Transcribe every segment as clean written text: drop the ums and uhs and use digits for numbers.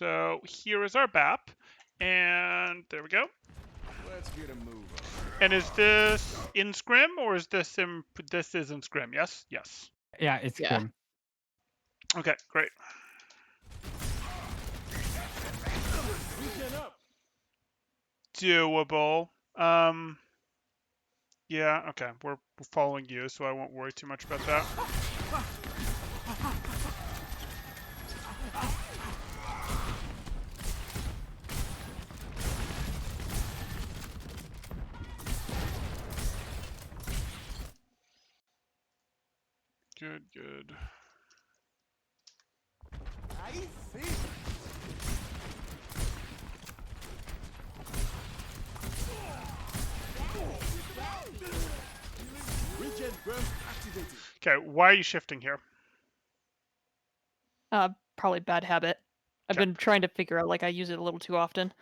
So here is our BAP, and there we go. Let's get a move on. And is this in scrim or is this in? This is in scrim. Yes. Yes. Yeah, it's Yeah. Grim. Okay. Great. Regen up. Doable. Yeah. Okay. We're following you, so I won't worry too much about that. Good. Good. I see. Regen burst activated. Okay. Why are you shifting here? Probably bad habit. I've Okay. been trying to figure out, like, I use it a little too often.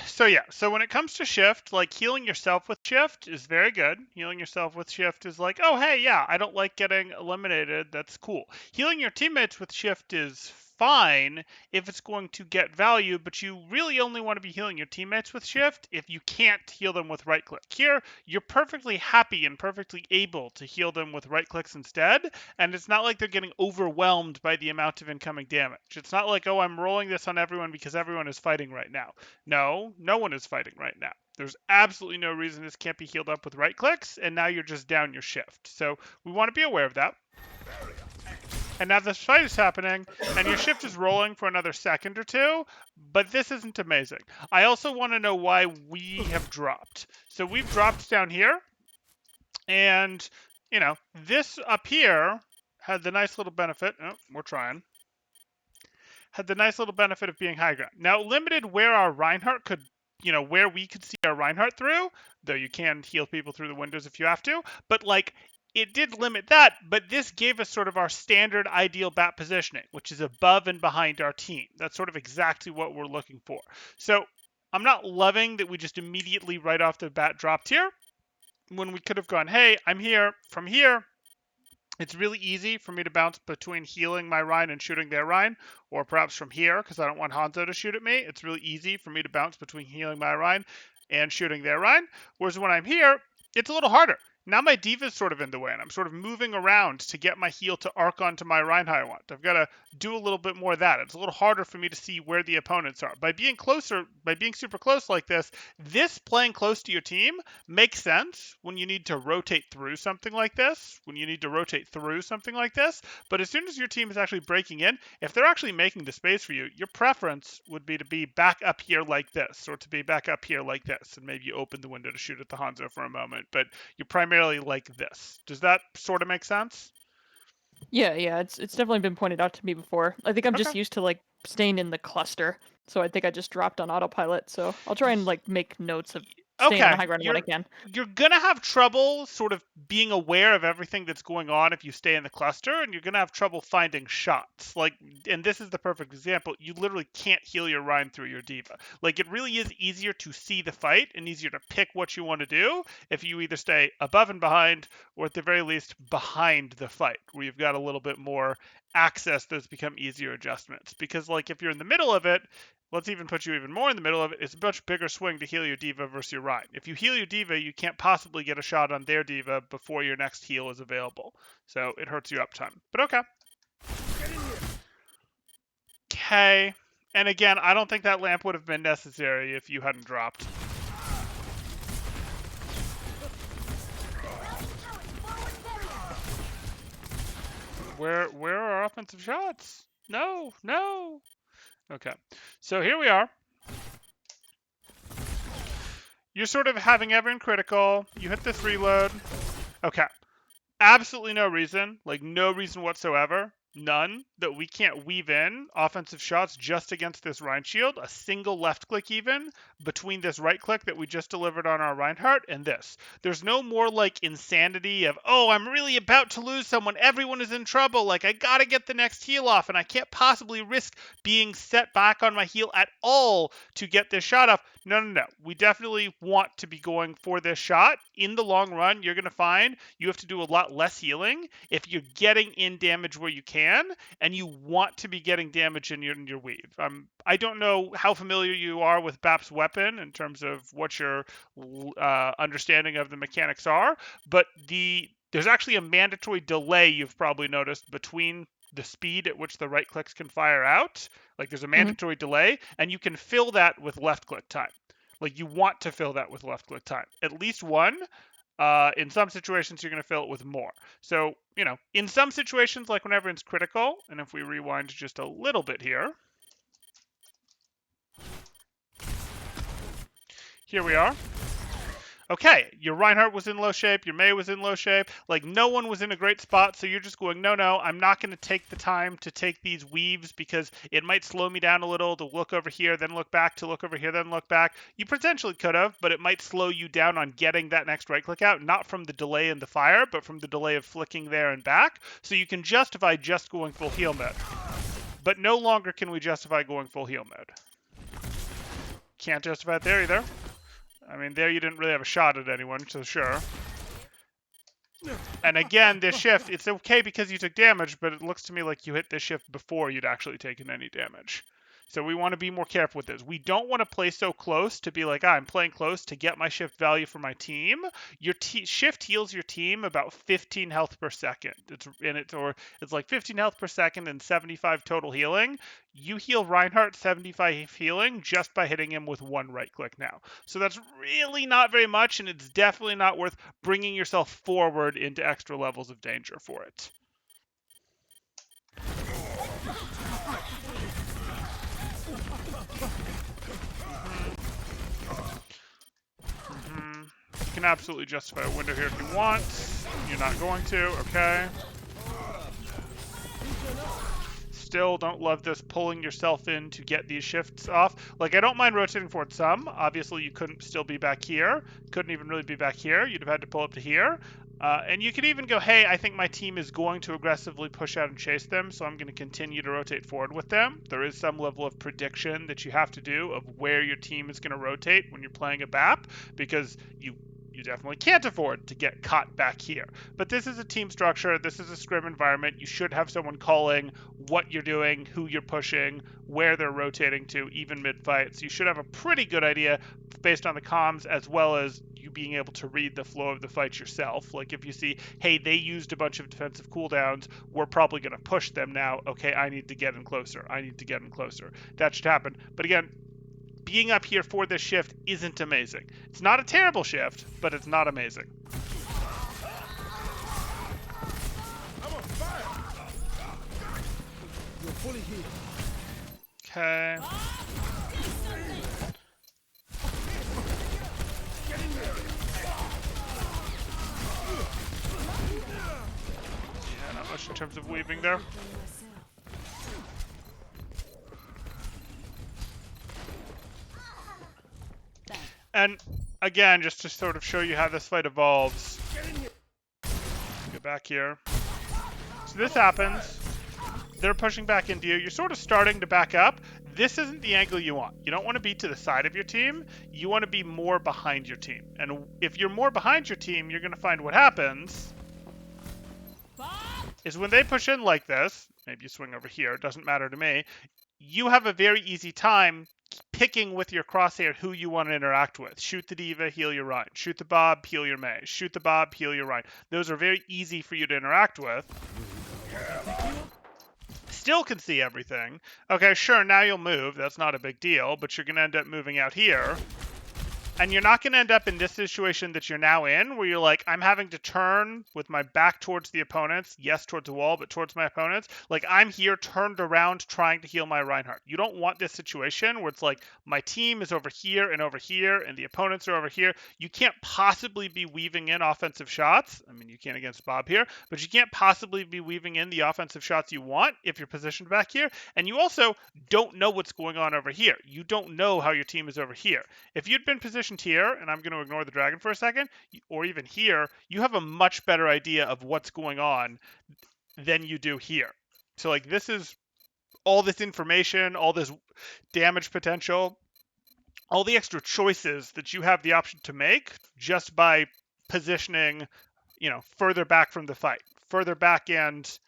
So yeah, so when it comes to shift, like healing yourself with shift is very good. Healing yourself with shift is like, oh hey, yeah, I don't like getting eliminated. That's cool. Healing your teammates with shift is fine if it's going to get value, but you really only want to be healing your teammates with shift if you can't heal them with right click. Here, you're perfectly happy and perfectly able to heal them with right clicks instead, and it's not like they're getting overwhelmed by the amount of incoming damage. It's not like, oh, I'm rolling this on everyone because everyone is fighting right now. No, no one is fighting right now. There's absolutely no reason this can't be healed up with right clicks, and now you're just down your shift. So we want to be aware of that. And now this fight is happening, and your shift is rolling for another second or two, but this isn't amazing. I also want to know why we have dropped. So we've dropped down here, and, you know, this up here had the nice little benefit. Oh, we're trying. Had the nice little benefit of being high ground. Now, limited where our Reinhardt could, you know, where we could see our Reinhardt through, though you can heal people through the windows if you have to, but like, it did limit that, but this gave us sort of our standard ideal bat positioning, which is above and behind our team. That's sort of exactly what we're looking for. So I'm not loving that we just immediately right off the bat dropped here, when we could have gone, hey, I'm here, from here, it's really easy for me to bounce between healing my Rhine and shooting their Rhine, or perhaps from here, because I don't want Hanzo to shoot at me. It's really easy for me to bounce between healing my Rhine and shooting their Rhine. Whereas when I'm here, it's a little harder. Now my Diva's sort of in the way, and I'm sort of moving around to get my heal to arc onto my Reinhardt I want. I've got to do a little bit more of that. It's a little harder for me to see where the opponents are. By being closer, by being super close like this playing close to your team makes sense when you need to rotate through something like this, But as soon as your team is actually breaking in, if they're actually making the space for you, your preference would be to be back up here like this, or to be back up here like this, and maybe you open the window to shoot at the Hanzo for a moment, but you're primarily like this. Does that sort of make sense? Yeah, it's definitely been pointed out to me before. I think I'm just Okay. used to, like, staying in the cluster, so I think I just dropped on autopilot, so I'll try and, like, make notes of staying in the high ground when I can. You're gonna have trouble sort of being aware of everything that's going on if you stay in the cluster, and you're gonna have trouble finding shots. Like, and this is the perfect example. You literally can't heal your Rhine through your Diva. Like, it really is easier to see the fight and easier to pick what you want to do if you either stay above and behind, or at the very least behind the fight, where you've got a little bit more access. Those become easier adjustments. Because, like, if you're in the middle of it, let's even put you even more in the middle of it. It's a much bigger swing to heal your Diva versus your Rhine. If you heal your Diva, you can't possibly get a shot on their Diva before your next heal is available. So it hurts your uptime. But okay. Okay. And again, I don't think that lamp would have been necessary if you hadn't dropped. Where are our offensive shots? No. Okay. So here we are. You're sort of having everyone critical. You hit this reload. Okay. Absolutely no reason, like no reason whatsoever, none, that we can't weave in offensive shots just against this Rhine shield, a single left click even, between this right click that we just delivered on our Reinhardt and this. There's no more like insanity of, oh, I'm really about to lose someone, everyone is in trouble, like I gotta get the next heal off and I can't possibly risk being set back on my heal at all to get this shot off. No. We definitely want to be going for this shot. In the long run, you're going to find you have to do a lot less healing if you're getting in damage where you can can, and you want to be getting damage in your weave. I don't know how familiar you are with BAP's weapon in terms of what your understanding of the mechanics are, but there's actually a mandatory delay you've probably noticed between the speed at which the right clicks can fire out. Like there's a mandatory delay, and you can fill that with left click time. Like you want to fill that with left click time. At least one. In some situations, you're going to fill it with more. So, in some situations, like when everyone's critical, and if we rewind just a little bit here, here we are. Okay, your Reinhardt was in low shape, your Mei was in low shape, like no one was in a great spot, so you're just going, no, I'm not going to take the time to take these weaves because it might slow me down a little to look over here, then look back, to look over here, then look back. You potentially could have, but it might slow you down on getting that next right click out, not from the delay in the fire, but from the delay of flicking there and back, so you can justify just going full heal mode. But no longer can we justify going full heal mode. Can't justify it there either. I mean, there you didn't really have a shot at anyone, so sure. And again, this shift, it's okay because you took damage, but it looks to me like you hit this shift before you'd actually taken any damage. So we want to be more careful with this. We don't want to play so close to be like, I'm playing close to get my shift value for my team. Your shift heals your team about 15 health per second. It's like 15 health per second and 75 total healing. You heal Reinhardt 75 healing just by hitting him with one right click now. So that's really not very much, and it's definitely not worth bringing yourself forward into extra levels of danger for it. You can absolutely justify a window here if you want. You're not going to, okay. Still don't love this pulling yourself in to get these shifts off. Like, I don't mind rotating forward some. Obviously, you couldn't still be back here. Couldn't even really be back here. You'd have had to pull up to here. And you could even go, hey, I think my team is going to aggressively push out and chase them, so I'm going to continue to rotate forward with them. There is some level of prediction that you have to do of where your team is going to rotate when you're playing a BAP, because you definitely can't afford to get caught back here. But this is a team structure. This is a scrim environment. You should have someone calling what you're doing, who you're pushing, where they're rotating to, even mid-fight. So you should have a pretty good idea based on the comms, as well as you being able to read the flow of the fight yourself. Like if you see, hey, they used a bunch of defensive cooldowns, we're probably going to push them now. Okay, I need to get in closer. I need to get in closer. That should happen. But again, being up here for this shift isn't amazing. It's not a terrible shift, but it's not amazing. I'm on fire. You're fully healed. Okay. Yeah, not much in terms of weaving there. And again, just to sort of show you how this fight evolves. Get back here. So this happens. They're pushing back into you. You're sort of starting to back up. This isn't the angle you want. You don't want to be to the side of your team. You want to be more behind your team. And if you're more behind your team, you're going to find what happens is when they push in like this, maybe you swing over here, it doesn't matter to me, you have a very easy time picking with your crosshair who you want to interact with. Shoot the D.Va, heal your Rein. Shoot the Bob, heal your Mei. Shoot the Bob, heal your Rein. Those are very easy for you to interact with. Still can see everything. Okay, sure, now you'll move. That's not a big deal, but you're going to end up moving out here. And you're not going to end up in this situation that you're now in, where you're like, I'm having to turn with my back towards the opponents. Yes, towards the wall, but towards my opponents. Like, I'm here turned around trying to heal my Reinhardt. You don't want this situation where it's like, my team is over here, and the opponents are over here. You can't possibly be weaving in offensive shots. I mean, you can't against Bob here, but you can't possibly be weaving in the offensive shots you want if you're positioned back here. And you also don't know what's going on over here. You don't know how your team is over here. If you'd been positioned here, and I'm going to ignore the dragon for a second, or even here, you have a much better idea of what's going on than you do here. So like this is all this information, all this damage potential, all the extra choices that you have the option to make just by positioning, further back from the fight, further back and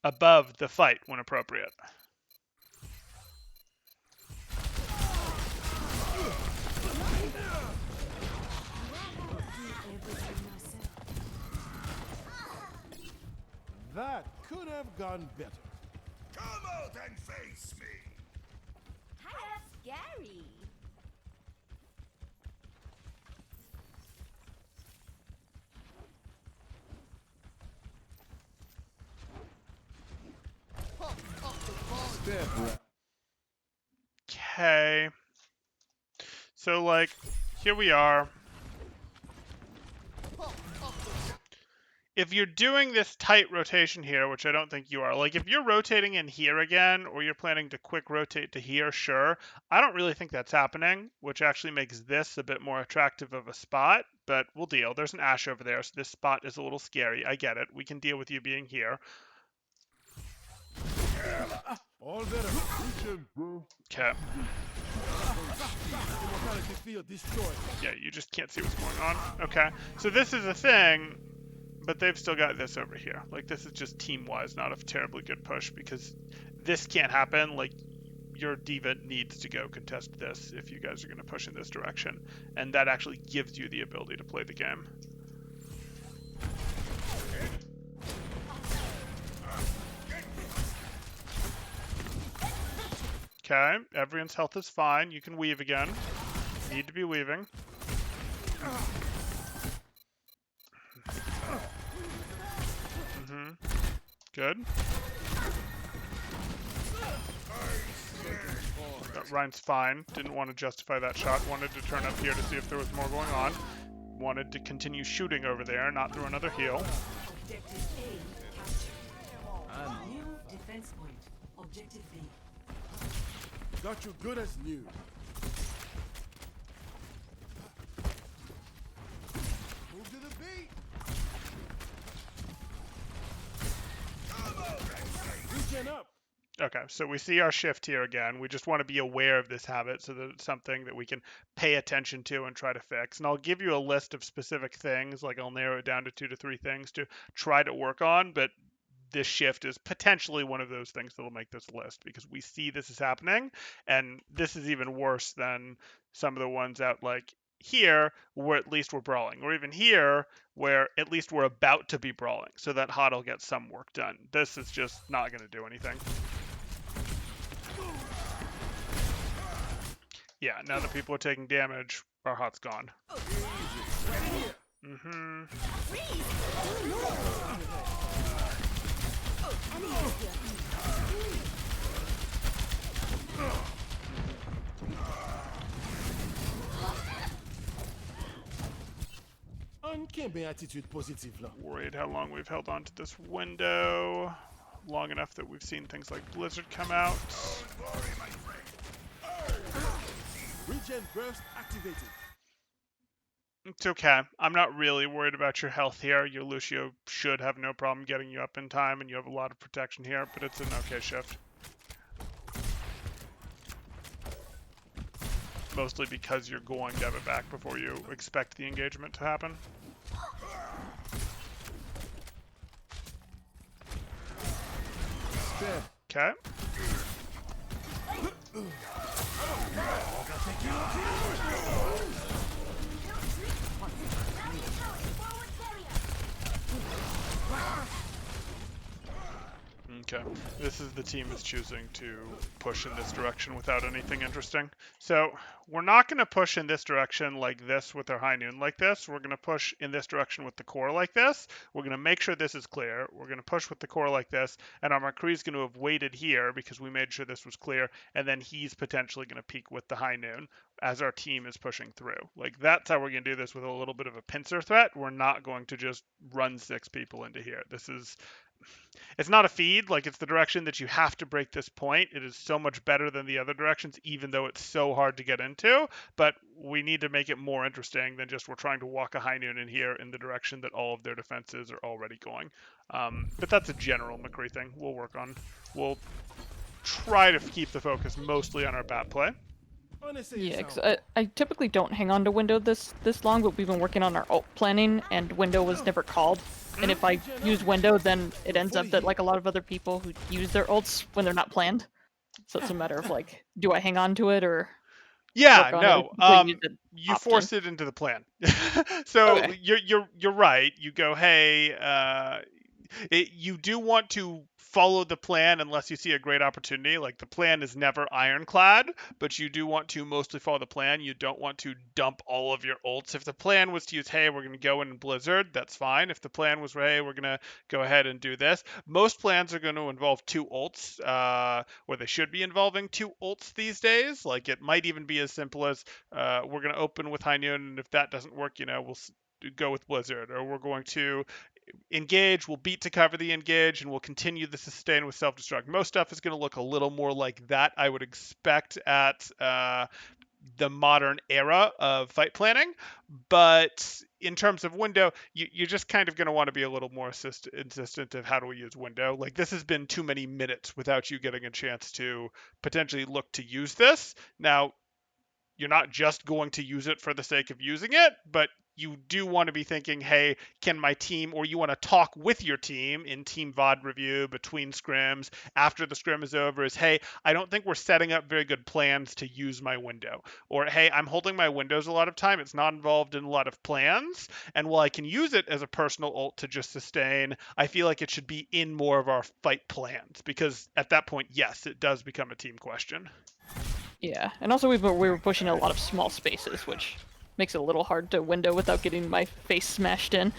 above the fight when appropriate. That could have gone better. Come out and face me! Hiya, scary. Step. Okay. So, like, here we are. If you're doing this tight rotation here, which I don't think you are, like if you're rotating in here again, or you're planning to quick rotate to here, sure. I don't really think that's happening, which actually makes this a bit more attractive of a spot, but we'll deal. There's an Ash over there, so this spot is a little scary. I get it. We can deal with you being here. All better. Okay. Immortality field destroyed. Yeah, you just can't see what's going on. Okay. So this is a thing, but they've still got this over here. Like, this is just team-wise not a terribly good push, because this can't happen. Like, your diva needs to go contest this if you guys are going to push in this direction. And that actually gives you the ability to play the game. Okay, everyone's health is fine. You can weave again. Need to be weaving. Good. Ryan's fine. Didn't want to justify that shot. Wanted to turn up here to see if there was more going on. Wanted to continue shooting over there, not through another heal. Objective A captured. New defense point. Objective B. Got you good as new. Move to the beat. Regen up. Okay, so we see our shift here again. We just want to be aware of this habit so that it's something that we can pay attention to and try to fix. And I'll give you a list of specific things, like I'll narrow it down to 2 to 3 things to try to work on, but this shift is potentially one of those things that'll make this list, because we see this is happening, and this is even worse than some of the ones out like here where at least we're brawling, or even here where at least we're about to be brawling, so that HOT will get some work done. This is just not going to do anything. Yeah, now that people are taking damage, our HOT's gone. Uncanny attitude positive là. Worried how long we've held on to this window. Long enough that we've seen things like Blizzard come out. Regen burst activated. It's okay. I'm not really worried about your health here. Your Lucio should have no problem getting you up in time, and you have a lot of protection here, but it's an okay shift. Mostly because you're going to have it back before you expect the engagement to happen. Step. Okay. Okay, this is the team is choosing to push in this direction without anything interesting. So we're not going to push in this direction like this with our high noon like this. We're going to push in this direction with the core like this. We're going to make sure this is clear. We're going to push with the core like this, and our McCree is going to have waited here because we made sure this was clear, and then he's potentially going to peek with the high noon as our team is pushing through. Like, that's how we're going to do this with a little bit of a pincer threat. We're not going to just run 6 people into here. It's not a feed, like it's the direction that you have to break this point. It is so much better than the other directions, even though it's so hard to get into, but we need to make it more interesting than just we're trying to walk a high noon in here in the direction that all of their defenses are already going. But that's a general McCree thing we'll work on. We'll try to keep the focus mostly on our bat play. Honestly, Yeah, yourself. 'cause I typically don't hang on to window this long, but we've been working on our ult planning, and window was never called. And if I use window, then it ends up that like a lot of other people who use their ults when they're not planned. So it's a matter of like, do I hang on to it or Yeah, work on it or no. simply use it You often? force it into the plan. So Okay. you're right. You go, hey, you do want to follow the plan unless you see a great opportunity. Like the plan is never ironclad, but you do want to mostly follow the plan. You don't want to dump all of your ults. If the plan was to use, hey, we're going to go in Blizzard, that's fine. If the plan was, hey, we're going to go ahead and do this, most plans are going to involve two ults, or they should be involving two ults these days. Like it might even be as simple as we're going to open with High Noon, and if that doesn't work, we'll go with Blizzard, or we're going to engage, we'll beat to cover the engage, and we'll continue the sustain with self-destruct. Most stuff is going to look a little more like that, I would expect, at the modern era of fight planning. But in terms of window, you're just kind of going to want to be a little more insistent of how do we use window. Like this has been too many minutes without you getting a chance to potentially look to use this. Now, you're not just going to use it for the sake of using it, but you do want to be thinking, hey, can my team, or you want to talk with your team in team VOD review between scrims after the scrim is over, is, hey, I don't think we're setting up very good plans to use my window. Or, hey, I'm holding my windows a lot of time. It's not involved in a lot of plans. And while I can use it as a personal ult to just sustain, I feel like it should be in more of our fight plans. Because at that point, yes, it does become a team question. Yeah, and also we were pushing a lot of small spaces, which makes it a little hard to window without getting my face smashed in.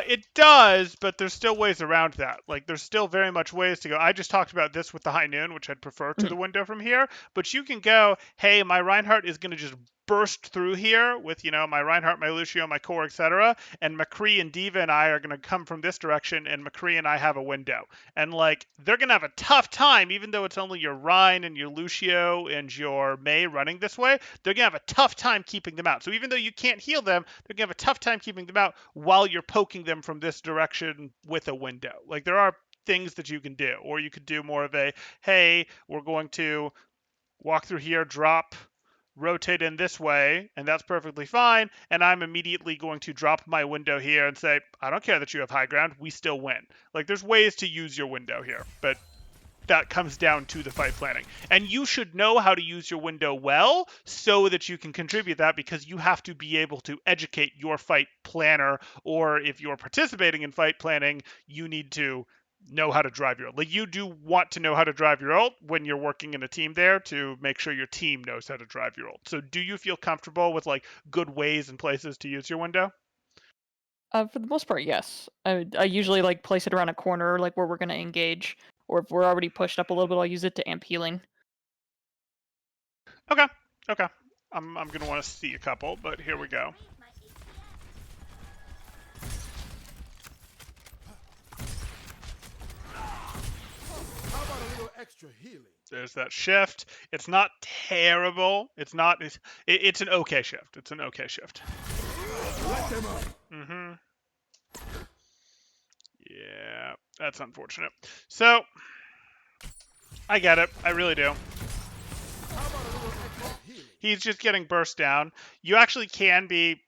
It does, but there's still ways around that. Like, there's still very much ways to go. I just talked about this with the High Noon, which I'd prefer to the Mhm. window from here. But you can go, hey, my Reinhardt is going to just burst through here with, my Reinhardt, my Lucio, my core, etc. And McCree and Diva and I are going to come from this direction, and McCree and I have a window. And, like, they're going to have a tough time, even though it's only your Rein and your Lucio and your Mei running this way, they're going to have a tough time keeping them out. So even though you can't heal them, they're going to have a tough time keeping them out while you're poking them from this direction with a window. Like, there are things that you can do, or you could do more of a, hey, we're going to walk through here, drop, rotate in this way, and that's perfectly fine. And I'm immediately going to drop my window here and say, I don't care that you have high ground, we still win. Like, there's ways to use your window here, but that comes down to the fight planning. And you should know how to use your window well so that you can contribute that, because you have to be able to educate your fight planner, or if you're participating in fight planning, you need to know how to drive your ult. Like, you do want to know how to drive your ult when you're working in a team there to make sure your team knows how to drive your ult. So do you feel comfortable with like good ways and places to use your window? For the most part, yes. I usually like place it around a corner, like where we're gonna engage, or if we're already pushed up a little bit, I'll use it to amp healing. Okay. Okay. I'm gonna want to see a couple, but here we go. How about a little extra healing? There's that shift. It's not terrible. It's not. It's an okay shift. It's an okay shift. Let them up. Mm-hmm. Yeah, that's unfortunate. So I get it. I really do. How about a little extra healing? He's just getting burst down. You actually can be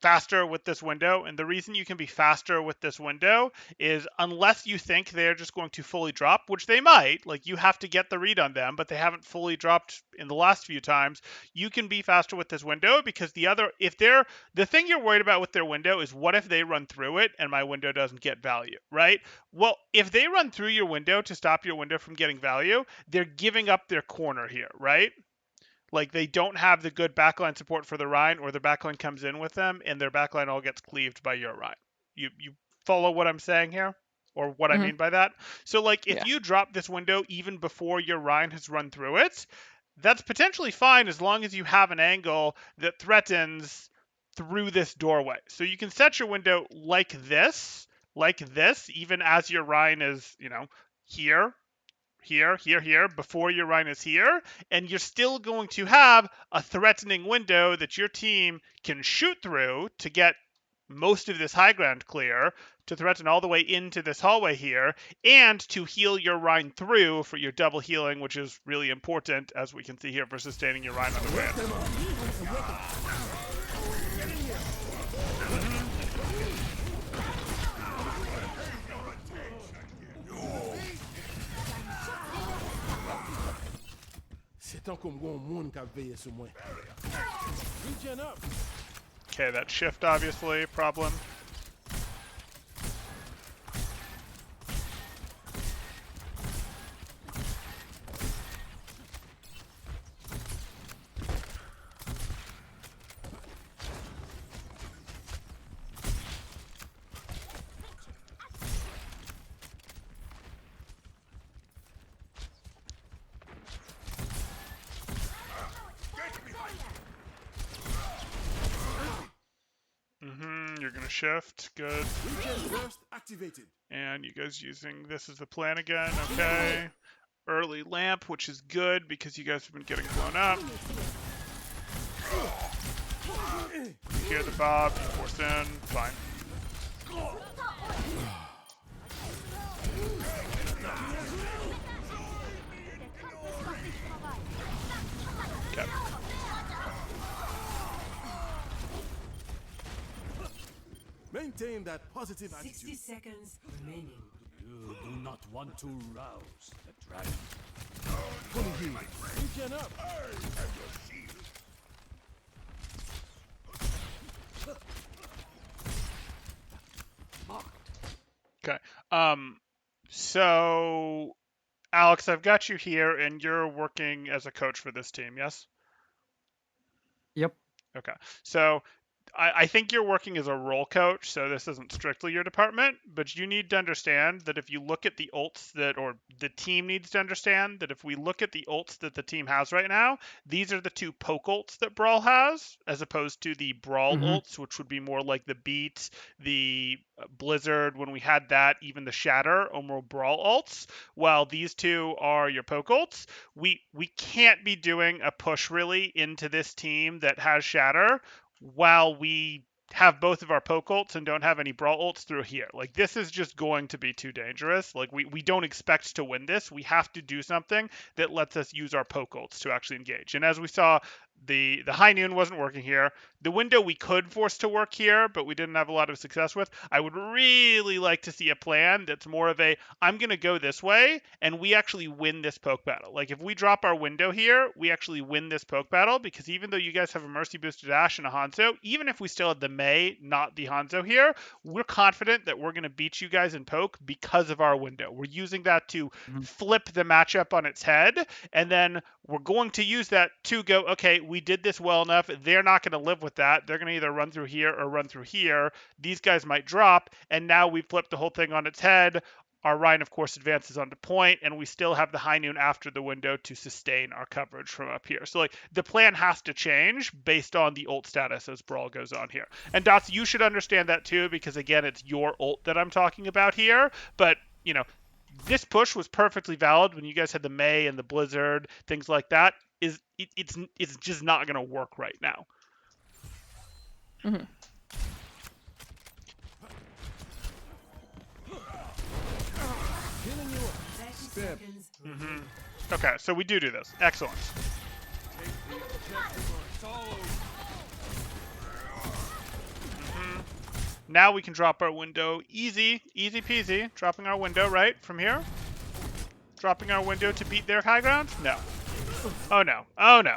faster with this window, and the reason you can be faster with this window is unless you think they're just going to fully drop, which they might, like you have to get the read on them, but they haven't fully dropped in the last few times. You can be faster with this window because the thing you're worried about with their window is, what if they run through it and my window doesn't get value, right? Well, if they run through your window to stop your window from getting value, they're giving up their corner here, right? Like, they don't have the good backline support for the Rhine, or the backline comes in with them and their backline all gets cleaved by your Rhine. You follow what I'm saying here? Or what I Hmm. mean by that? So, like, if Yeah. you drop this window even before your Rhine has run through it, that's potentially fine as long as you have an angle that threatens through this doorway. So you can set your window like this, even as your Rhine is, here, here, before your Rhine is here, and you're still going to have a threatening window that your team can shoot through to get most of this high ground clear, to threaten all the way into this hallway here, and to heal your Rhine through for your double healing, which is really important, as we can see here, for sustaining your Rhine on the way in. C'est tant qu'on voit un monde qui a veillé sur moi. Regen up. Okay, that shift, obviously, problem. You're gonna shift, good. Regen burst activated. And you guys using this as the plan again, okay. Early lamp, which is good because you guys have been getting blown up. You hear the bob, you force in, fine. Okay. Maintain that positive 60 attitude. seconds remaining. You do not want to rouse the dragon. Fully healed. Regen up. Okay. So Alex, I've got you here and you're working as a coach for this team, yes? Yep. Okay. So I think you're working as a role coach, so this isn't strictly your department, but you need to understand that if you look at the ults that, or the team needs to understand that if we look at the ults that the team has right now, these are the two poke ults that Brawl has, as opposed to the Brawl ults, which would be more like the Beat, the Blizzard, when we had that, even the Shatter, or more Brawl ults. While these two are your poke ults, we can't be doing a push really into this team that has Shatter while we have both of our poke ults and don't have any brawl ults through here. Like, this is just going to be too dangerous. Like, we don't expect to win this. We have to do something that lets us use our poke ults to actually engage. And as we saw, the high noon wasn't working here. The window we could force to work here, but we didn't have a lot of success with. I would really like to see a plan that's more of a, I'm going to go this way, and we actually win this poke battle. Like, if we drop our window here, we actually win this poke battle, because even though you guys have a Mercy boosted Ashe and a Hanzo, even if we still had the Mei, not the Hanzo here, we're confident that we're going to beat you guys in poke because of our window. We're using that to flip the matchup on its head, and then we're going to use that to go, okay, we did this well enough. They're not going to live with that. They're going to either run through here or run through here. These guys might drop, and now we flipped the whole thing on its head. Our Rhine, of course, advances onto point, and we still have the high noon after the window to sustain our coverage from up here. So, like, the plan has to change based on the ult status as Brawl goes on here. And Dots, you should understand that too, because, again, it's your ult that I'm talking about here. But, you know, this push was perfectly valid when you guys had the Mei and the Blizzard, things like that. It's just not going to work right now. Mm-hmm. Healing you up. 30 seconds remaining. Okay, so we do this. Excellent. Now we can drop our window easy peasy. Dropping our window right from here. Dropping our window to beat their high ground? No. Oh no. Oh no.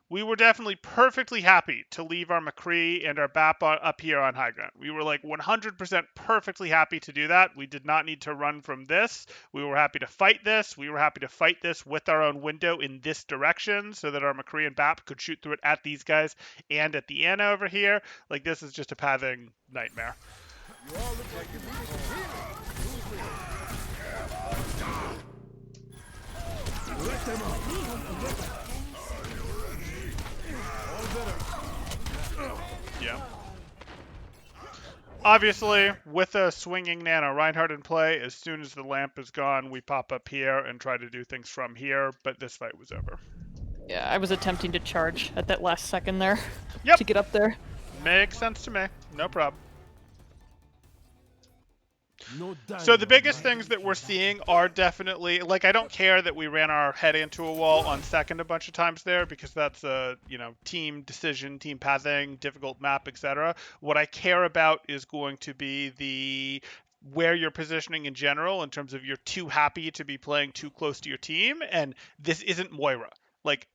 We were definitely perfectly happy to leave our McCree and our BAP up here on high ground. We were like 100% perfectly happy to do that. We did not need to run from this. We were happy to fight this. We were happy to fight this with our own window in this direction so that our McCree and BAP could shoot through it at these guys and at the Ana over here. Like, this is just a pathing nightmare. You all look like you need some healing. Let them up. All better. Yeah. Obviously, with a swinging Nano Reinhardt in play, as soon as the lamp is gone, we pop up here and try to do things from here, but this fight was over. Yeah, I was attempting to charge at that last second there Yep. to get up there. Makes sense to me. No problem. No So dying the on biggest my things that we're seeing are definitely, like, I don't care that we ran our head into a wall on second a bunch of times there, because that's a, team decision, team pathing, difficult map, etc. What I care about is going to be the where you're positioning in general, in terms of you're too happy to be playing too close to your team, and this isn't Moira. Like,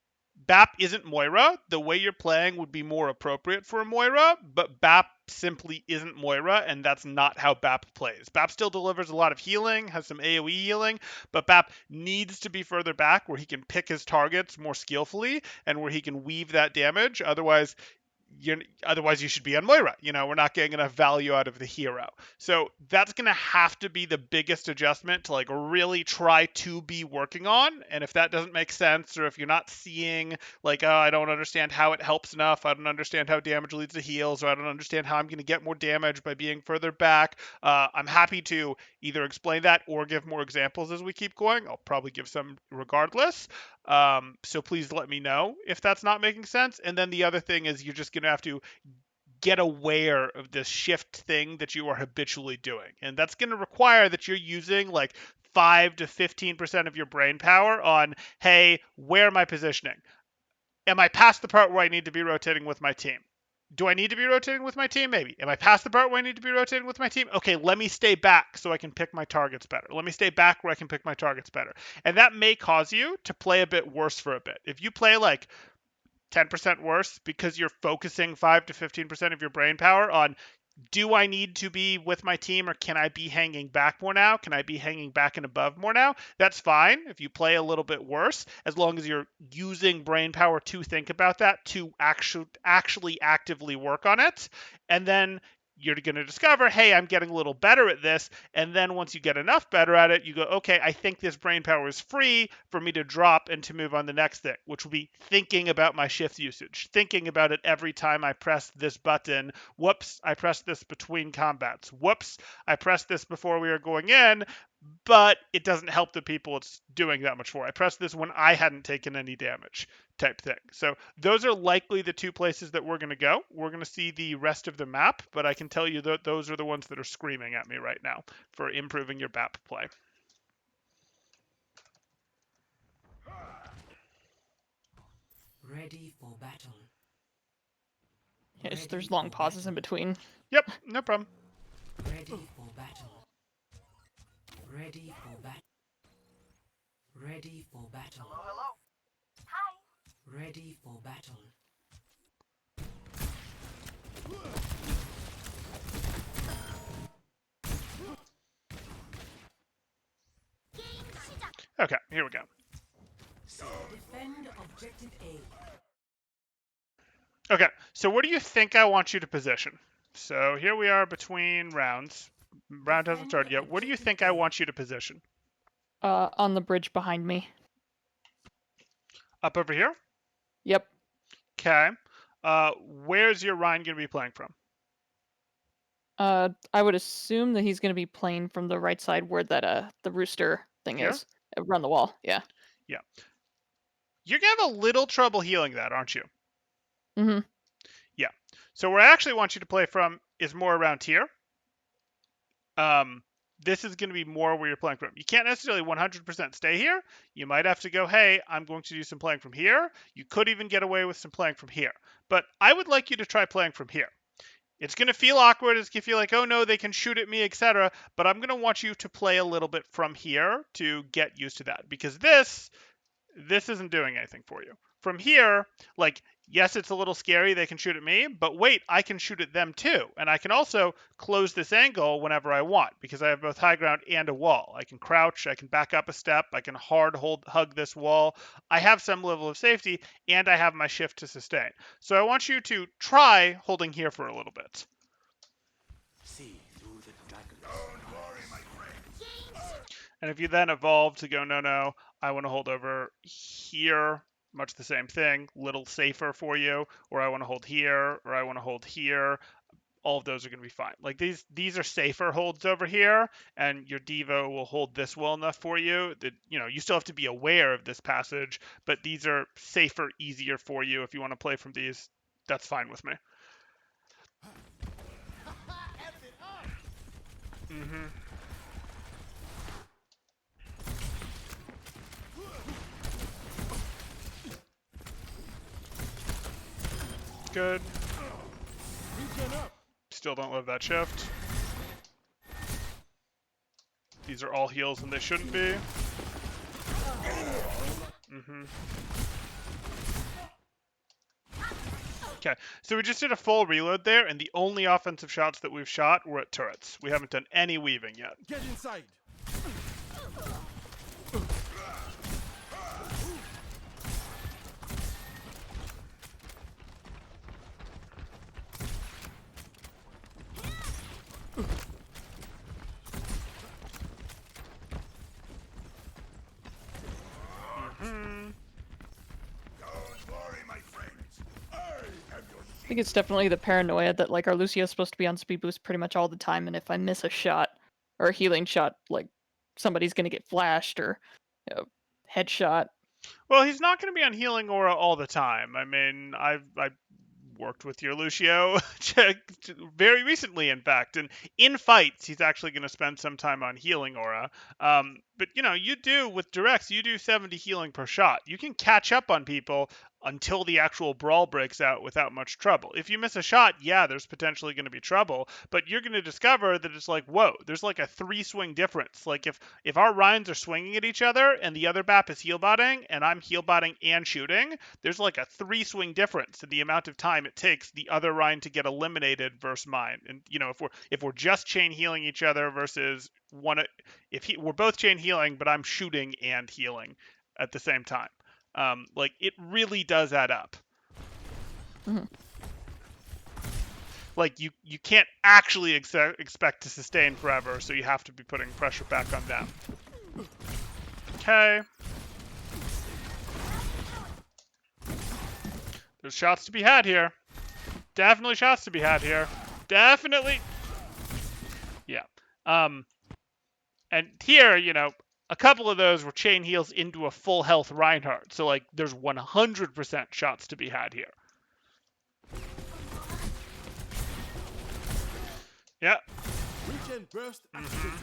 BAP isn't Moira. The way you're playing would be more appropriate for a Moira, but BAP simply isn't Moira, and that's not how BAP plays. BAP still delivers a lot of healing, has some AoE healing, but BAP needs to be further back where he can pick his targets more skillfully and where he can weave that damage. Otherwise you should be on Moira. We're not getting enough value out of the hero. So that's going to have to be the biggest adjustment to like really try to be working on. And if that doesn't make sense, or if you're not seeing like, oh, I don't understand how it helps enough, I don't understand how damage leads to heals, or I don't understand how I'm going to get more damage by being further back, I'm happy to either explain that or give more examples as we keep going. I'll probably give some regardless. So please let me know if that's not making sense. And then the other thing is you're just going to have to get aware of this shift thing that you are habitually doing. And that's going to require that you're using like 5 to 15% of your brain power on, hey, where am I positioning? Am I past the part where I need to be rotating with my team? Do I need to be rotating with my team? Maybe. Am I past the part where I need to be rotating with my team? Okay, let me stay back so I can pick my targets better. Let me stay back where I can pick my targets better. And that may cause you to play a bit worse for a bit. If you play like 10% worse because you're focusing 5 to 15% of your brain power on, do I need to be with my team, or can I be hanging back more now? Can I be hanging back and above more now? That's fine if you play a little bit worse, as long as you're using brain power to think about that, to actually actively work on it. And then you're going to discover, hey, I'm getting a little better at this. And then once you get enough better at it, you go, okay, I think this brain power is free for me to drop and to move on the next thing, which will be thinking about my shift usage, thinking about it every time I press this button. Whoops, I pressed this between combats. Whoops, I pressed this before we were going in, but it doesn't help the people it's doing that much for. I pressed this when I hadn't taken any damage, type thing. So those are likely the two places that we're going to go. We're going to see the rest of the map, but I can tell you that those are the ones that are screaming at me right now for improving your BAP play. Ready for battle. Yes, there's long pauses in between. Yep, no problem. Ready for battle. Ready for battle. Ready for battle. Hello? Hi. Ready for battle. Okay, here we go. Defend objective A. Okay, so where do you think I want you to position? So here we are between rounds. Round hasn't started yet. Where do you think I want you to position? On the bridge behind me. Up over here? Yep. Okay. Where's your Ryan going to be playing from? I would assume that he's gonna be playing from the right side where that the rooster thing Here? is. Around the wall, yeah. Yeah. You're going to have a little trouble healing that, aren't you? Mm-hmm. Yeah. So where I actually want you to play from is more around here. This is going to be more where you're playing from. You can't necessarily 100% stay here. You might have to go, hey, I'm going to do some playing from here. You could even get away with some playing from here. But I would like you to try playing from here. It's going to feel awkward. It's going to feel like, oh no, they can shoot at me, etc. But I'm going to want you to play a little bit from here to get used to that. Because this isn't doing anything for you. From here, like, yes, it's a little scary, they can shoot at me, but wait, I can shoot at them too. And I can also close this angle whenever I want, because I have both high ground and a wall. I can crouch, I can back up a step, I can hug this wall. I have some level of safety, and I have my shift to sustain. So I want you to try holding here for a little bit. See through the dragon. Don't worry, my friend. And if you then evolve to go, no, I want to hold over here, much the same thing, little safer for you, or I want to hold here, or I want to hold here, all of those are going to be fine. Like these are safer holds over here, and your Devo will hold this well enough for you that, you still have to be aware of this passage, but these are safer, easier for you. If you want to play from these, that's fine with me. good. Regen up. Still don't love that shift. These are all heals and they shouldn't be. Okay, so we just did a full reload there, and the only offensive shots that we've shot were at turrets. We haven't done any weaving yet. Get inside. Don't worry, my friends. I have your I think it's definitely the paranoia that like our Lucio's supposed to be on speed boost pretty much all the time, and if I miss a shot or a healing shot, like somebody's gonna get flashed or headshot. Well, he's not going to be on healing aura all the time. I mean, I've worked with your Lucio very recently, in fact, and in fights, he's actually going to spend some time on healing aura. But you know, you do with directs, you do 70 healing per shot. You can catch up on people until the actual brawl breaks out without much trouble. If you miss a shot, yeah, there's potentially going to be trouble, but you're going to discover that it's like, whoa, there's like a 3-swing difference. Like if our Rhines are swinging at each other and the other BAP is heal botting and I'm heal botting and shooting, there's like a 3-swing difference in the amount of time it takes the other Rhine to get eliminated versus mine. And you know, if we're just chain healing each other versus we're both chain healing, but I'm shooting and healing at the same time. Like it really does add up. Mm-hmm. Like you can't actually expect to sustain forever, so you have to be putting pressure back on them. Okay. There's shots to be had here. Definitely shots to be had here. Definitely. Yeah. And here, you know, a couple of those were chain heals into a full health Reinhardt. So, like, there's 100% shots to be had here. Yeah. Regen burst activated.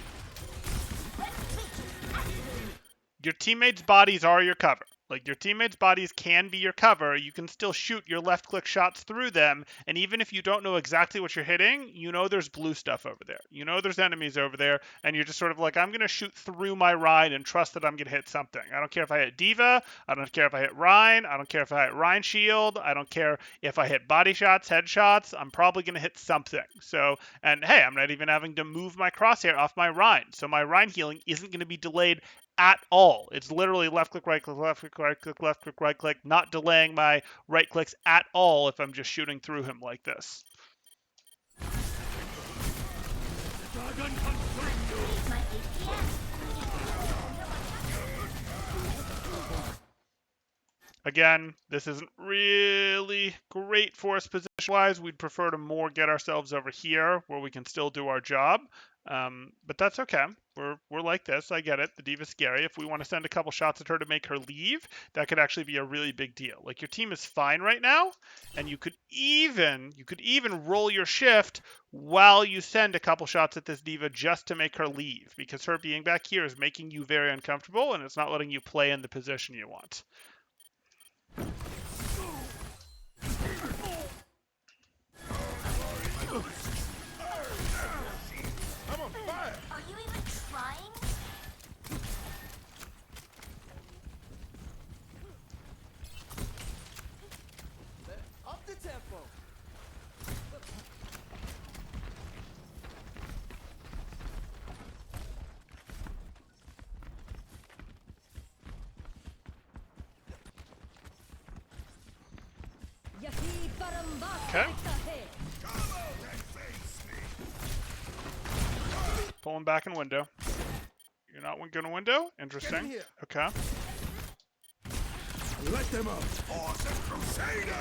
Your teammates' bodies are your cover. Like, your teammates' bodies can be your cover. You can still shoot your left-click shots through them, and even if you don't know exactly what you're hitting, you know there's blue stuff over there. You know there's enemies over there, and you're just sort of like, I'm going to shoot through my Rhine and trust that I'm going to hit something. I don't care if I hit Diva. I don't care if I hit Rhine. I don't care if I hit Rhine Shield. I don't care if I hit body shots, headshots. I'm probably going to hit something. So, and hey, I'm not even having to move my crosshair off my Rhine. So my Rhine healing isn't going to be delayed at all. It's literally left click, right click, left click, right click, left click, right click, not delaying my right clicks at all if I'm just shooting through him like this. Again, this isn't really great for us position-wise. We'd prefer to more get ourselves over here where we can still do our job. But that's okay. We're like this. I get it. The Diva's scary. If we want to send a couple shots at her to make her leave, that could actually be a really big deal. Like, your team is fine right now, and you could even roll your shift while you send a couple shots at this Diva just to make her leave, because her being back here is making you very uncomfortable, and it's not letting you play in the position you want. I'm on fire. Are you even trying? Up the tempo. Okay. Pulling back in window. You're not going to window? Interesting. here. Okay. Let them out. awesome crusader!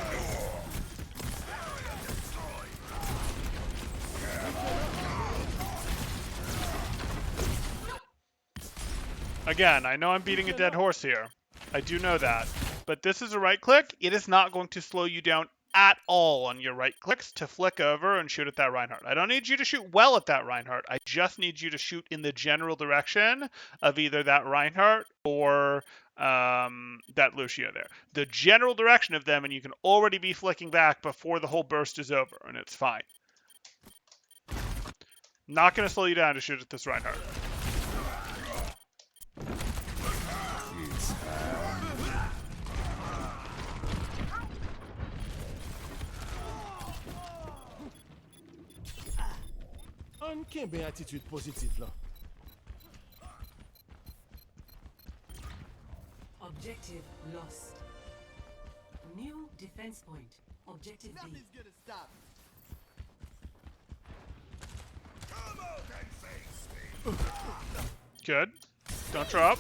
Again, I know I'm beating a dead horse here. I do know that. But this is a right click. It is not going to slow you down at all on your right clicks to flick over and shoot at that Reinhardt. I don't need you to shoot well at that Reinhardt. I just need you to shoot in the general direction of either that Reinhardt or that Lucio there. The general direction of them, and you can already be flicking back before the whole burst is over, and it's fine. Not going to slow you down to shoot at this Reinhardt. On can't be attitude positive là. Objective lost. New defense point. Objective B. Nothing's gonna stop. Come out and face me. Good. Don't drop.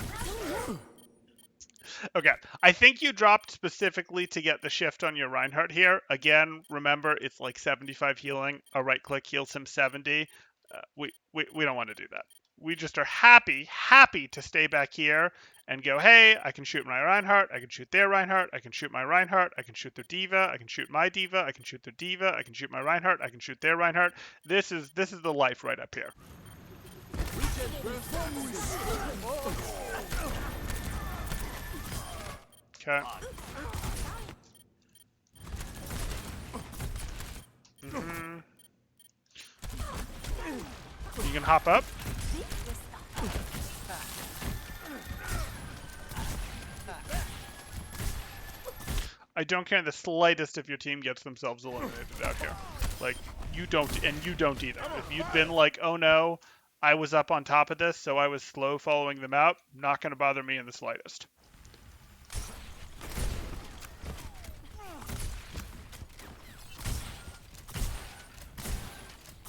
Okay. I think you dropped specifically to get the shift on your Reinhardt here. Again, remember, it's like 75 healing. A right-click heals him 70. We don't want to do that. We just are happy to stay back here and go, hey, I can shoot my Reinhardt, I can shoot their Reinhardt, I can shoot my Reinhardt, I can shoot their Diva, I can shoot my Diva, I can shoot their Diva, I can shoot my Reinhardt, I can shoot their Reinhardt. This is the life right up here. Okay. You can hop up. I don't care the slightest if your team gets themselves eliminated out here. Like, you don't, and you don't either. If you'd been like, oh no, I was up on top of this, so I was slow following them out, not going to bother me in the slightest.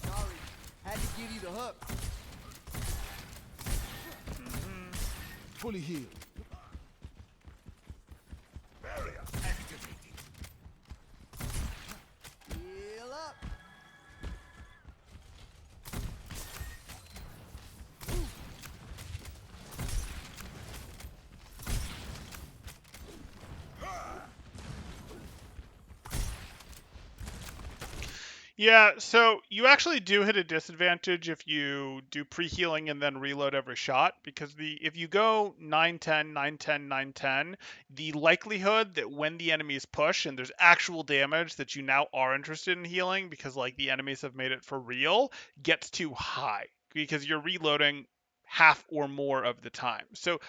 Sorry, had to give you the hook. Fully healed. Barrier activated. Heal up. Yeah, so you actually do hit a disadvantage if you do pre-healing and then reload every shot, because if you go 9-10, 9-10, 9-10, the likelihood that when the enemies push and there's actual damage that you now are interested in healing because like the enemies have made it for real gets too high because you're reloading half or more of the time. So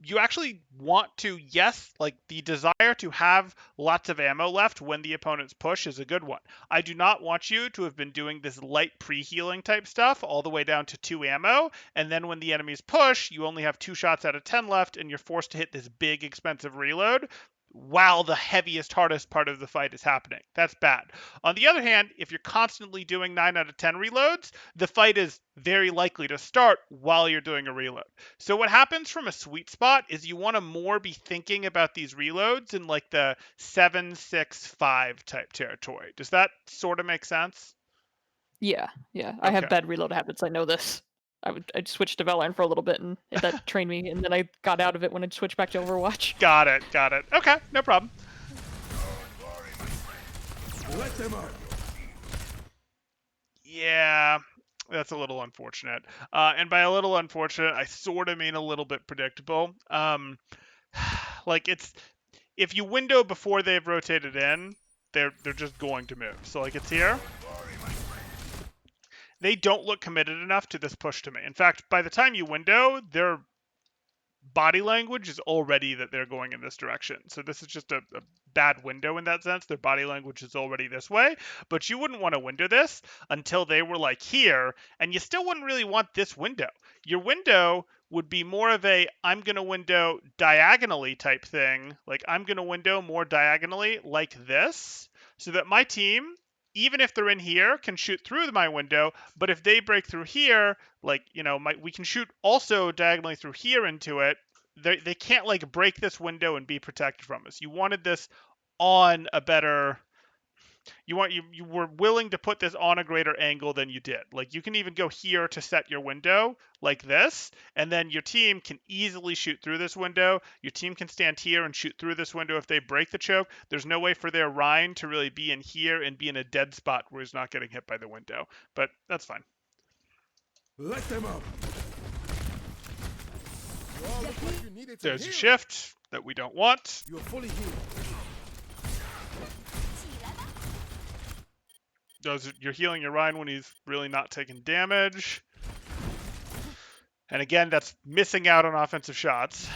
you actually want to, yes, like the desire to have lots of ammo left when the opponents push is a good one. I do not want you to have been doing this light pre-healing type stuff all the way down to 2 ammo, and then when the enemies push, you only have 2 shots out of 10 left, and you're forced to hit this big, expensive reload while the heaviest, hardest part of the fight is happening. That's bad. On the other hand, if you're constantly doing 9 out of 10 reloads, the fight is very likely to start while you're doing a reload. So what happens from a sweet spot is you want to more be thinking about these reloads in like the 7-6-5 type territory. Does that sort of make sense? Yeah. I have Okay. bad reload habits. I know this. I switched to Valorant for a little bit, and that trained me, and then I got out of it when I switched back to Overwatch. Got it. Okay, no problem. Let them out. Yeah, that's a little unfortunate. And by a little unfortunate, I sort of mean a little bit predictable. Like if you window before they've rotated in, they're just going to move. So like it's here. They don't look committed enough to this push to me. In fact, by the time you window, their body language is already that they're going in this direction. So this is just a bad window in that sense. Their body language is already this way, but you wouldn't want to window this until they were like here, and you still wouldn't really want this window. Your window would be more of a I'm going to window diagonally type thing. Like I'm going to window more diagonally like this so that my team, even if they're in here, can shoot through my window. But if they break through here, like, you know, we can shoot also diagonally through here into it. They can't like break this window and be protected from us. You wanted this on a better. You were willing to put this on a greater angle than you did. Like you can even go here to set your window like this, and then your team can easily shoot through this window. Your team can stand here and shoot through this window if they break the choke. There's no way for their Rhine to really be in here and be in a dead spot where he's not getting hit by the window. But that's fine. Let them out. You all look like you needed to There's a heal. shift. that we don't want. You're fully healed. You're healing your Ryan when he's really not taking damage. And again, that's missing out on offensive shots.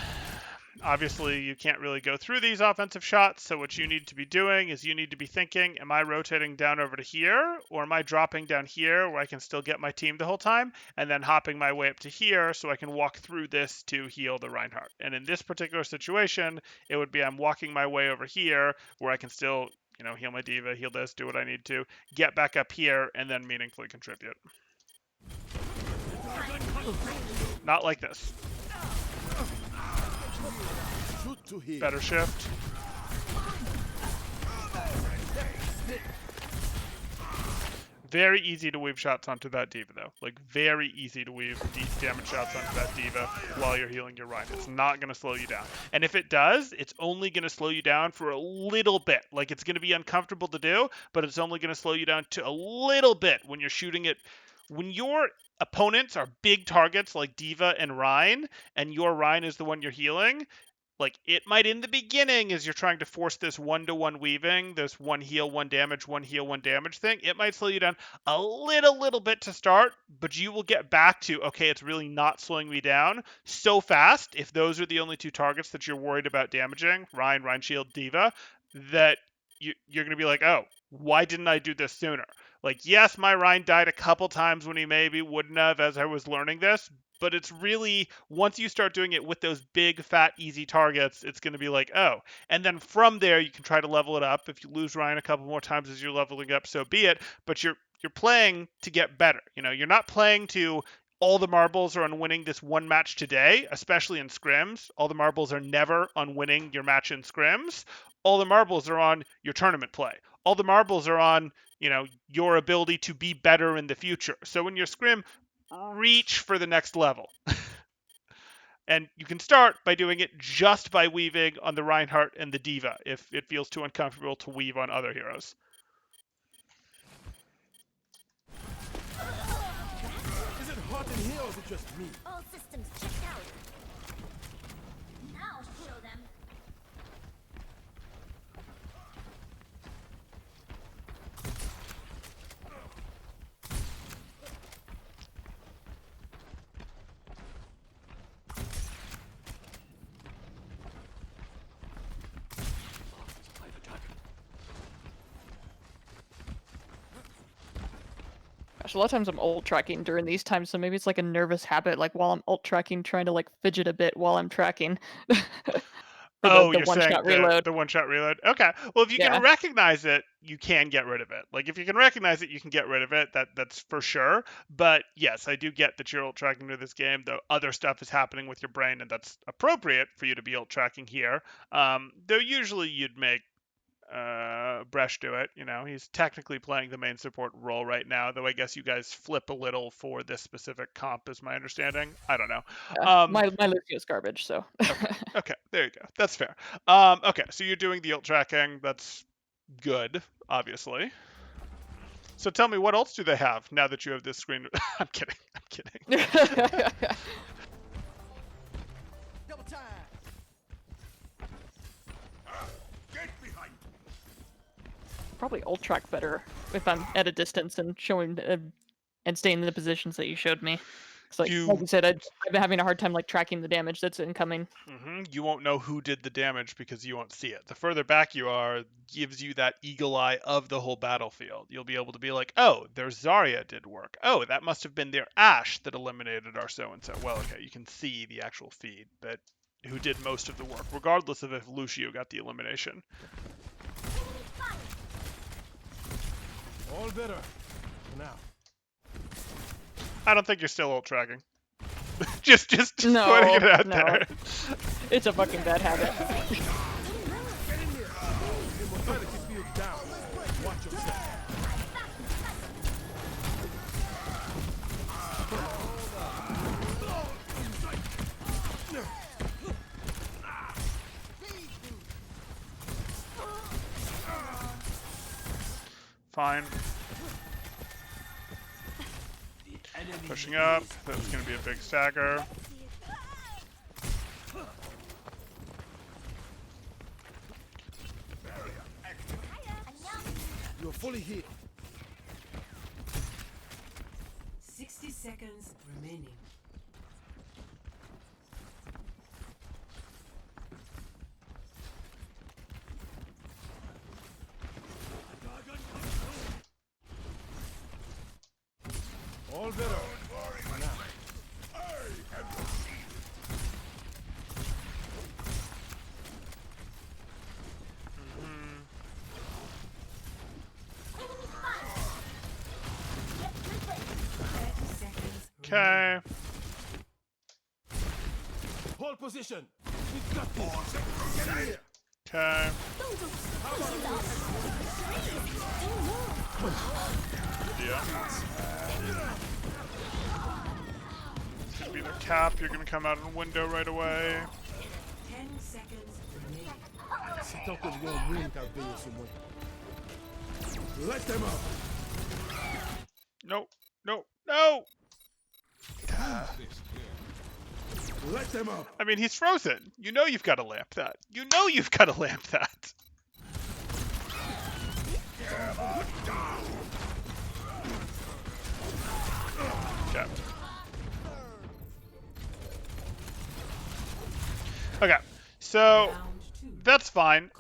Obviously, you can't really go through these offensive shots, so what you need to be doing is you need to be thinking, am I rotating down over to here, or am I dropping down here where I can still get my team the whole time, and then hopping my way up to here so I can walk through this to heal the Reinhardt. And in this particular situation, it would be I'm walking my way over here where I can still, heal my diva, heal this, do what I need to, get back up here, and then meaningfully contribute. Not like this. Better shift. Very easy to weave shots onto that diva, though. Like, very easy to weave damage shots onto that diva while you're healing your Ryan. It's not going to slow you down. And if it does, it's only going to slow you down for a little bit. Like, it's going to be uncomfortable to do, but it's only going to slow you down to a little bit when you're shooting it. When your opponents are big targets like Diva and Ryan, and your Ryan is the one you're healing, like, it might in the beginning, as you're trying to force this one-to-one weaving, this one heal, one damage thing, it might slow you down a little bit to start, but you will get back to, okay, it's really not slowing me down so fast, if those are the only two targets that you're worried about damaging, Ryan Shield, Diva, that you're going to be like, oh, why didn't I do this sooner? Like, yes, my Ryan died a couple times when he maybe wouldn't have as I was learning this, but it's really, once you start doing it with those big, fat, easy targets, it's going to be like, oh. And then from there, you can try to level it up. If you lose Ryan a couple more times as you're leveling up, so be it. But you're playing to get better. You're not playing to all the marbles are on winning this one match today, especially in scrims. All the marbles are never on winning your match in scrims. All the marbles are on your tournament play. All the marbles are on, your ability to be better in the future. So when you're scrim, reach for the next level. And you can start by doing it just by weaving on the Reinhardt and the Diva if it feels too uncomfortable to weave on other heroes. Is it hot in here or is it just me? All systems checked out. Now show them. Gosh, a lot of times I'm ult tracking during these times, so maybe it's like a nervous habit, like while I'm ult tracking, trying to like fidget a bit while I'm tracking. Oh, the you're one saying shot reload. the one-shot reload? Okay. Well, if you Yeah. can recognize it, you can get rid of it. Like, if you can recognize it, you can get rid of it. That's for sure. But yes, I do get that you're ult tracking to this game, though other stuff is happening with your brain, and that's appropriate for you to be ult tracking here. Though usually you'd make Bresh do it. He's technically playing the main support role right now, though I guess you guys flip a little for this specific comp, is my understanding. I don't know. My Lucio's garbage, so. Okay, there you go. That's fair. Okay, so you're doing the ult tracking. That's good, obviously. So tell me, what else do they have now that you have this screen? I'm kidding. Double time. Get behind. Probably ult track better if I'm at a distance and showing and staying in the positions that you showed me. It's like you said, I've been having a hard time like tracking the damage that's incoming. You won't know who did the damage because you won't see it. The further back you are, gives you that eagle eye of the whole battlefield. You'll be able to be like, oh, their Zarya did work. Oh, that must have been their Ashe that eliminated our so-and-so. Well, okay, you can see the actual feed that who did most of the work, regardless of if Lucio got the elimination. All better. For now. I don't think you're still ult tracking. just No, putting it out no. there. It's a fucking bad habit. Get in here. Immortality field down. Watch yourself. Fine. Pushing up. That's going to be a big stagger. You're fully healed. 60 seconds remaining. All better. Okay. Hold position. We got this. Get in here. Okay. Yeah. It's gonna be their cap. You're gonna come out of the window right away. 10 seconds remaining. Si tanto di un win Calvino somewhere. Let them up. No. No. No. Let them up. I mean, he's frozen. You know you've got to lamp that. You know you've got to lamp that. Okay. Okay. So Round 2. that's fine.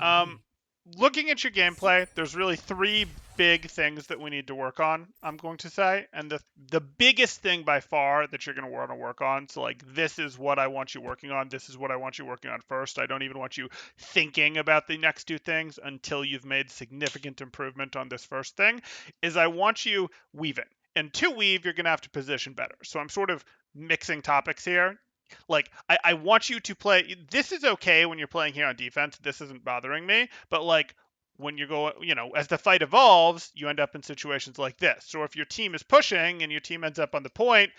Looking at your gameplay, there's really three big things that we need to work on, I'm going to say. And the biggest thing by far that you're going to want to work on, so like this is what I want you working on, this is what I want you working on first. I don't even want you thinking about the next two things until you've made significant improvement on this first thing, is I want you weaving. And to weave, you're going to have to position better. So I'm sort of mixing topics here. Like, I want you to play. This is okay when you're playing here on defense. This isn't bothering me. But, like, when you're going, as the fight evolves, you end up in situations like this. Or if your team is pushing and your team ends up on the point,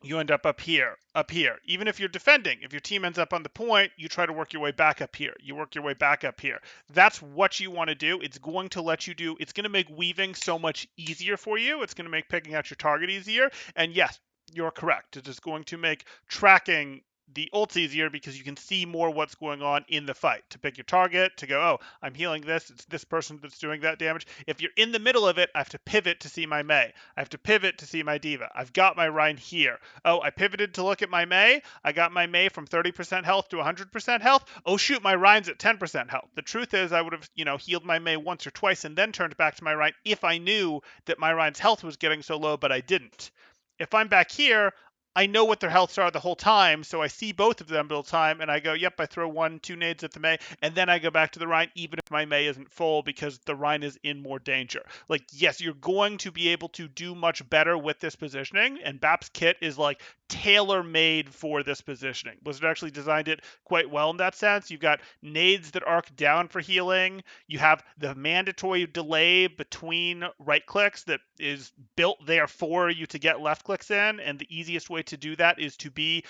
you end up here, up here. Even if you're defending, if your team ends up on the point, you try to work your way back up here. You work your way back up here. That's what you want to do. It's going to let you do, it's going to make weaving so much easier for you. It's going to make picking out your target easier. And yes, you're correct. It is going to make tracking the ults easier because you can see more what's going on in the fight to pick your target, to go, oh, I'm healing this. It's this person that's doing that damage. If you're in the middle of it, I have to pivot to see my Mei. I have to pivot to see my Diva. I've got my Rhine here. Oh, I pivoted to look at my Mei. I got my Mei from 30% health to 100% health. Oh, shoot, my Rhine's at 10% health. The truth is I would have, healed my Mei once or twice and then turned back to my Rhine if I knew that my Rhine's health was getting so low, but I didn't. If I'm back here, I know what their healths are the whole time, so I see both of them the whole time, and I go, yep, I throw 1-2 nades at the Mei, and then I go back to the Rhine, even if my Mei isn't full, because the Rhine is in more danger. Like, yes, you're going to be able to do much better with this positioning, and BAP's kit is, like, tailor-made for this positioning. Blizzard actually designed it quite well in that sense. You've got nades that arc down for healing. You have the mandatory delay between right clicks that is built there for you to get left clicks in, and the easiest way to do that is to be,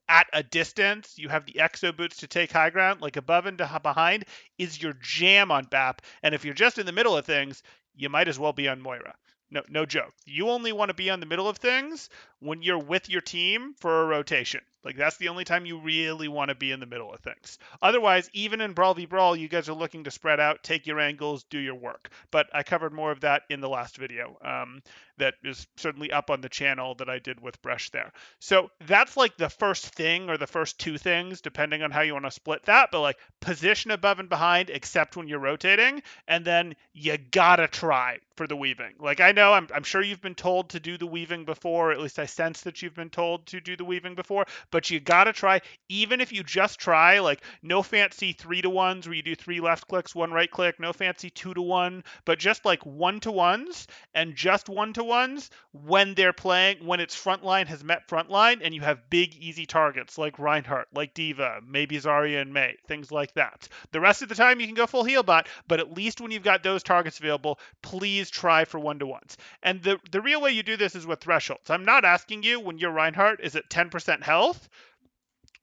at a distance. You have the exo boots to take high ground. Like, above and behind is your jam on BAP, and if you're just in the middle of things, you might as well be on Moira. No joke. You only want to be on the middle of things when you're with your team for a rotation. Like, that's the only time you really want to be in the middle of things. Otherwise, even in Brawl v Brawl, you guys are looking to spread out, take your angles, do your work. But I covered more of that in the last video. That is certainly up on the channel that I did with Bresh there. So that's like the first thing, or the first two things, depending on how you want to split that. But like, position above and behind, except when you're rotating, and then you gotta try for the weaving. Like, I know I'm sure you've been told to do the weaving before, or at least I sense that you've been told to do the weaving before, but you gotta try. Even if you just try, like, no fancy 3-to-1s where you do 3 left clicks, 1 right click, no fancy 2-to-1, but just like 1-to-1s, and just 1-to-1s when they're playing, when it's frontline has met frontline, and you have big easy targets like Reinhardt, like Diva, maybe Zarya and Mei, things like that. The rest of the time you can go full heal bot, but at least when you've got those targets available, please try for 1-to-1s. And the real way you do this is with thresholds. I'm not asking you, when your Reinhardt is at 10% health,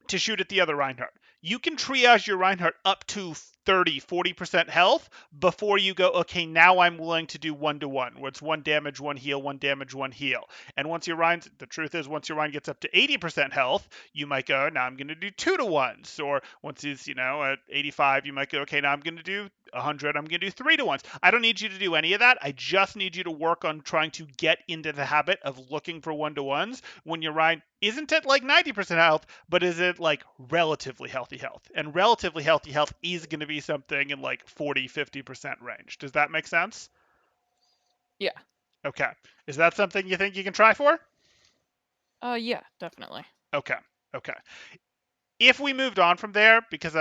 to shoot at the other Reinhardt. you can triage your Reinhardt up to 30, 40% health before you go, okay, now I'm willing to do 1-to-1, where it's 1 damage, 1 heal, 1 damage, 1 heal. And once your Ryan, the truth is, once your Ryan gets up to 80% health, you might go, now I'm going to do 2-to-1s. Or once he's, at 85, you might go, okay, now I'm going to do 100, I'm going to do 3-to-1s. I don't need you to do any of that. I just need you to work on trying to get into the habit of looking for 1-to-1s when your Ryan isn't at like 90% health, but is it like relatively healthy health? And relatively healthy health is going to be something in like 40, 50% range. Does that make sense? Yeah. Okay. Is that something you think you can try for? Yeah, definitely. Okay. Okay. If we moved on from there, because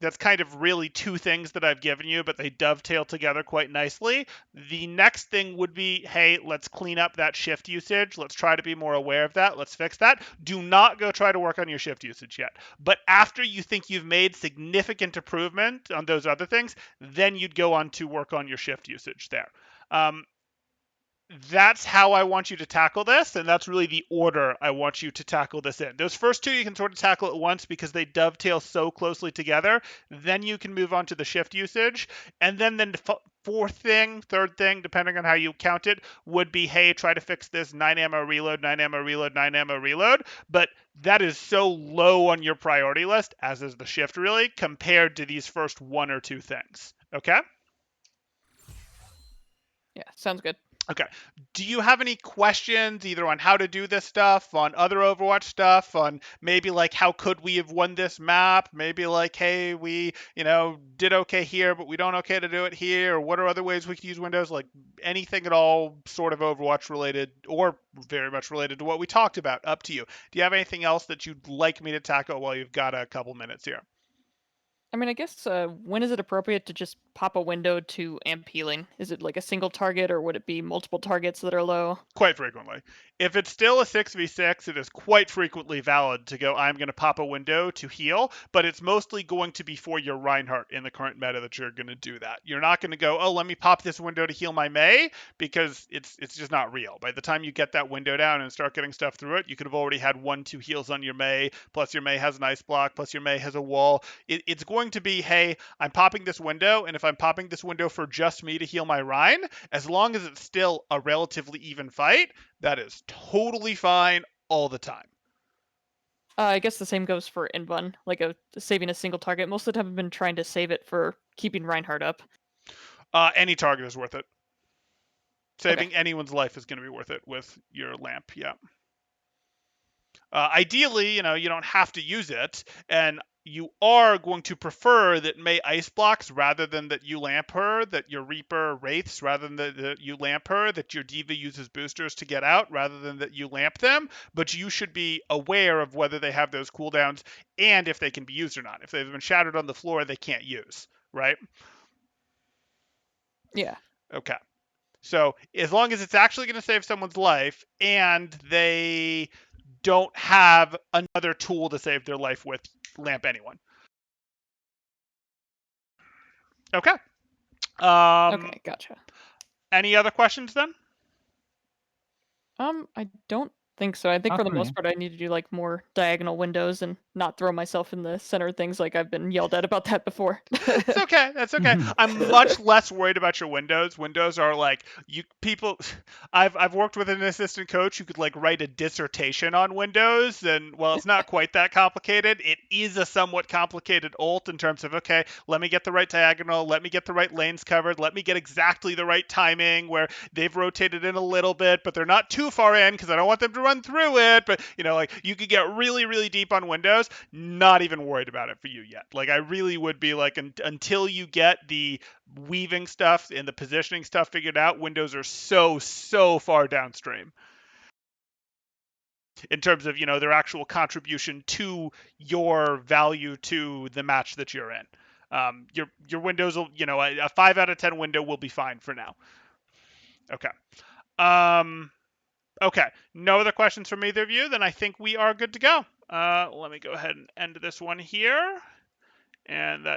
that's kind of really two things that I've given you, but they dovetail together quite nicely. The next thing would be, hey, let's clean up that shift usage. Let's try to be more aware of that. Let's fix that. Do not go try to work on your shift usage yet. But after you think you've made significant improvement on those other things, then you'd go on to work on your shift usage there. That's how I want you to tackle this, and that's really the order I want you to tackle this in. Those first two you can sort of tackle at once because they dovetail so closely together. Then you can move on to the shift usage, and then the fourth thing, third thing, depending on how you count it, would be, hey, try to fix this 9 ammo reload, 9 ammo reload, 9 ammo reload. But that is so low on your priority list, as is the shift really, compared to these first one or two things. Okay? Yeah, sounds good. Okay. Do you have any questions either on how to do this stuff, on other Overwatch stuff, on maybe like how could we have won this map? Maybe like, hey, we, did okay here, but we don't okay to do it here. Or what are other ways we could use Windows? Like anything at all sort of Overwatch related or very much related to what we talked about. Up to you. Do you have anything else that you'd like me to tackle while you've got a couple minutes here? I mean, I guess when is it appropriate to just pop a window to amp healing? Is it like a single target, or would it be multiple targets that are low? Quite frequently. If it's still a 6v6, it is quite frequently valid to go, I'm going to pop a window to heal, but it's mostly going to be for your Reinhardt in the current meta that you're going to do that. You're not going to go, oh, let me pop this window to heal my Mei, because it's just not real. By the time you get that window down and start getting stuff through it, you could have already had 1-2 heals on your Mei, plus your Mei has an ice block, plus your Mei has a wall. It's going to be, hey, I'm popping this window, and if I'm popping this window for just me to heal my Rein, as long as it's still a relatively even fight, that is totally fine all the time. I guess the same goes for Inbun, like saving a single target. Most of the time I've been trying to save it for keeping Reinhardt up. Any target is worth it. Okay. Saving anyone's life is going to be worth it with your lamp, yeah. Ideally, you don't have to use it, and you are going to prefer that Mei ice blocks rather than that you lamp her, that your Reaper wraiths rather than that you lamp her, that your Diva uses boosters to get out rather than that you lamp them, but you should be aware of whether they have those cooldowns and if they can be used or not. If they've been shattered on the floor, they can't use, right? Yeah. Okay. So as long as it's actually going to save someone's life and they don't have another tool to save their life with, lamp anyone. Okay. Okay, gotcha. Any other questions then? I don't think so. I think Not for the for me. most part I need to do like more diagonal windows and not throw myself in the center of things like I've been yelled at about that before. It's okay. That's okay. I'm much less worried about your windows. Windows are like people. I've worked with an assistant coach who could like write a dissertation on windows, and well, it's not quite that complicated. It is a somewhat complicated ult in terms of okay, let me get the right diagonal, let me get the right lanes covered, let me get exactly the right timing where they've rotated in a little bit, but they're not too far in because I don't want them to run through it. But like you could get really, really deep on windows. Not even worried about it for you yet. Like I really would be like until you get the weaving stuff and the positioning stuff figured out, windows are so far downstream in terms of their actual contribution to your value to the match that you're in. Your windows will a 5 out of 10 window will be fine for now. Okay. Okay. No other questions from either of you? Then I think we are good to go. Let me go ahead and end this one here. And that